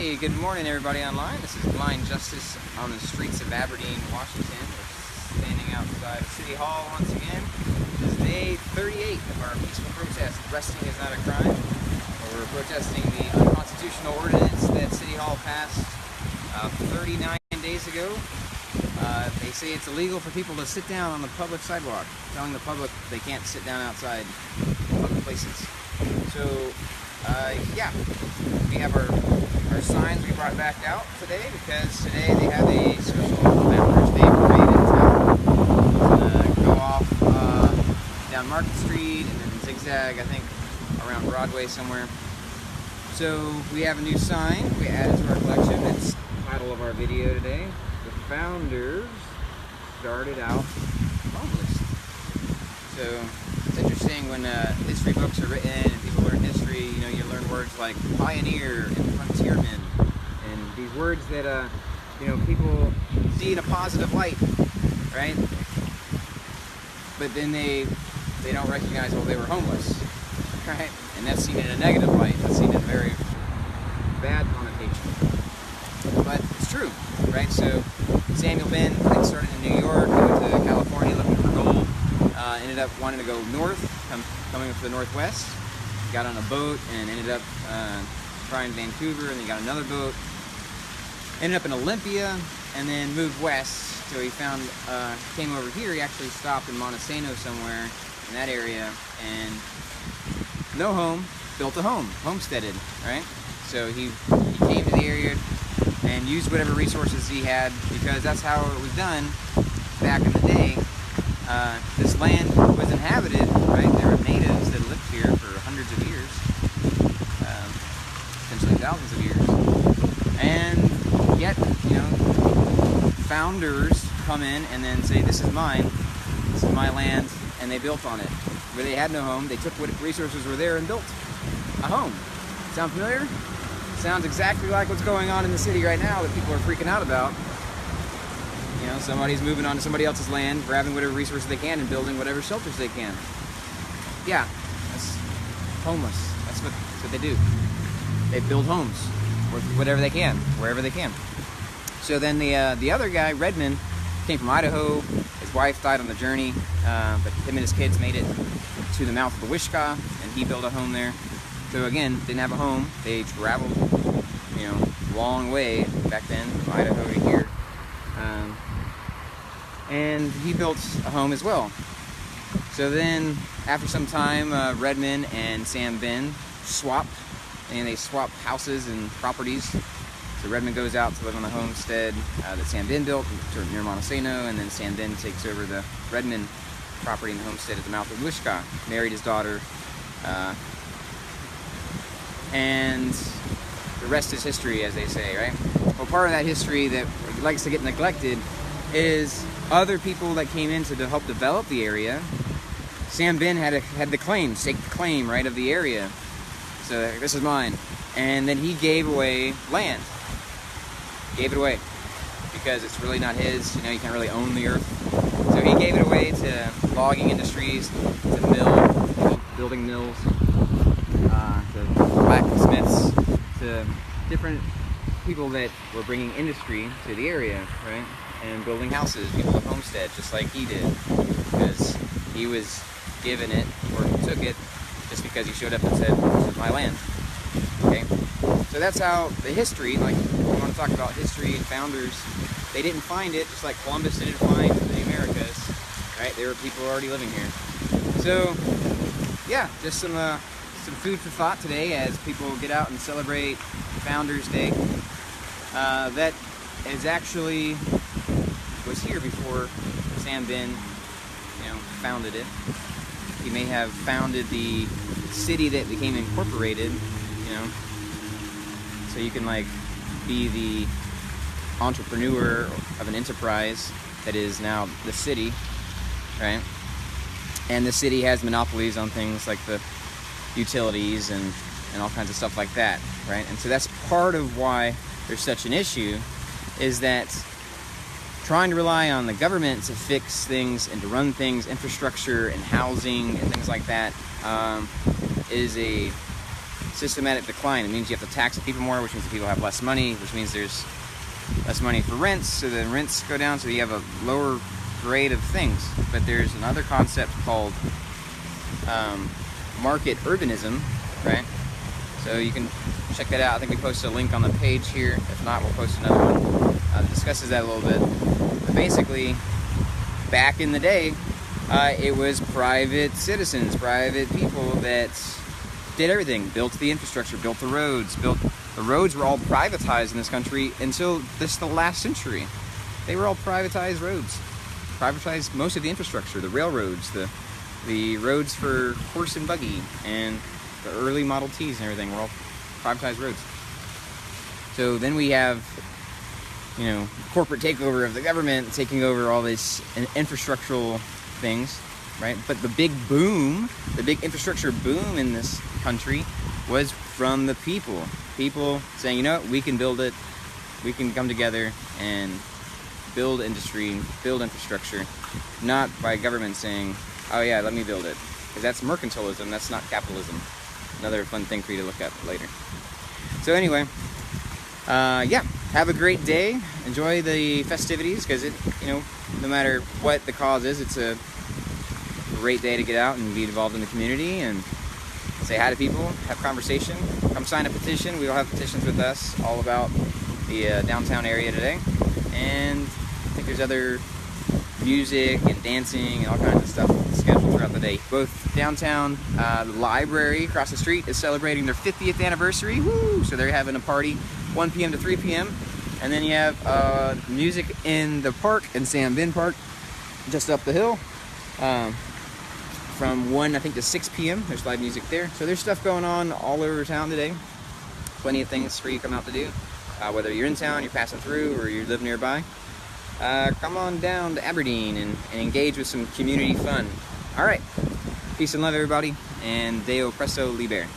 Hey, good morning everybody online. This is Blind Justice on the streets of Aberdeen, Washington. We're standing outside of City Hall once again. This is day 38 of our peaceful protest, Resting is Not a Crime. We're protesting the unconstitutional ordinance that City Hall passed 39 days ago. They say it's illegal for people to sit down on the public sidewalk, telling the public they can't sit down outside public places. So, yeah, we have our signs we brought back out today because today they have a social founders day parade in town. It's gonna go off down Market Street and then zigzag, I think, around Broadway somewhere. So we have a new sign we added to our collection. It's the title of our video today. The founders started out homeless. So it's interesting when history books are written and people learn history, you know, you learn words like pioneer and frontierman, and these words that, you know, people see in a positive light, right? But then they don't recognize, well, they were homeless, right? And that's seen in a negative light. That's seen in a very bad connotation. But it's true, right? So Samuel Benn started in New York, went to California looking for gold, ended up wanting to go north, coming up to the northwest, got on a boat and ended up trying Vancouver, and then got another boat, ended up in Olympia, and then moved west. So he found, came over here. He actually stopped in Montesano somewhere in that area, and no home, built a home, homesteaded, right? So he came to the area and used whatever resources he had, because that's how it was done back in the day. This land was inhabited, right? There were natives that lived here for hundreds of years, potentially thousands of years, and yet, you know, founders come in and then say, this is mine, this is my land, and they built on it. Where they had no home, they took what resources were there and built a home. Sound familiar? Sounds exactly like what's going on in the city right now that people are freaking out about. You know, somebody's moving onto somebody else's land, grabbing whatever resources they can and building whatever shelters they can. Yeah, that's homeless. That's what they do. They build homes, or whatever they can, wherever they can. So then the other guy, Redmond, came from Idaho. His wife died on the journey, but him and his kids made it to the mouth of the Wishkah, and he built a home there. So again, didn't have a home. They traveled, you know, long way back then from Idaho to here. And he built a home as well. So then, after some time, Redmond and Sam Benn swapped, and they swapped houses and properties. So Redmond goes out to live on the homestead that Sam Benn built near Montesano, and then Sam Benn takes over the Redmond property and homestead at the mouth of Wishkah, married his daughter, and the rest is history, as they say, right? Well, part of that history that likes to get neglected is other people that came in to help develop the area. Sam Benn had the claim, staked the claim, right, of the area. So this is mine. And then he gave away land. Gave it away. Because it's really not his, you know, you can't really own the earth. So he gave it away to logging industries, to building mills, to blacksmiths, to different people that were bringing industry to the area, right? And building houses, people with homestead, just like he did, because he was given it, or took it, just because he showed up and said, this is my land. Okay? So that's how the history, like, we want to talk about history and founders, they didn't find it, just like Columbus didn't find the Americas, right? There were people already living here. So, yeah, just some food for thought today as people get out and celebrate Founders Day. That is actually was here before Sam Benn, you know, founded it. He may have founded the city that became incorporated, you know, so you can like be the entrepreneur of an enterprise that is now the city, right? And the city has monopolies on things like the utilities and all kinds of stuff like that, right? And so that's part of why there's such an issue, is that trying to rely on the government to fix things and to run things, infrastructure and housing and things like that, is a systematic decline. It means you have to tax the people more, which means the people have less money, which means there's less money for rents, so then rents go down, so you have a lower grade of things. But there's another concept called market urbanism, right? So you can check that out. I think we posted a link on the page here. If not, we'll post another one that discusses that a little bit. But basically, back in the day, it was private citizens, private people that did everything, built the infrastructure, built the roads, the roads were all privatized in this country until the last century. They were all privatized roads. Privatized most of the infrastructure, the railroads, the roads for horse and buggy, and the early Model Ts and everything were all privatized roads. So then we have, you know, corporate takeover of the government, taking over all these infrastructural things, right? But the big boom, the big infrastructure boom in this country was from the people. People saying, you know what, we can build it, we can come together and build industry, build infrastructure, not by government saying, oh yeah, let me build it. Because that's mercantilism, that's not capitalism. Another fun thing for you to look at later. So anyway, yeah, have a great day. Enjoy the festivities, because it, you know, no matter what the cause is, it's a great day to get out and be involved in the community and say hi to people, have conversation. Come sign a petition. We all have petitions with us all about the downtown area today. And I think there's other music and dancing and all kinds of stuff scheduled throughout the day. Both downtown, the library across the street is celebrating their 50th anniversary. Woo! So they're having a party 1 p.m. to 3 p.m. And then you have music in the park, in Sam Bin Park, just up the hill. From 1, I think, to 6 p.m. There's live music there. So there's stuff going on all over town today. Plenty of things for you to come out to do. Whether you're in town, you're passing through, or you live nearby. Come on down to Aberdeen and engage with some community fun. All right. Peace and love, everybody. And Deo Presto Liber.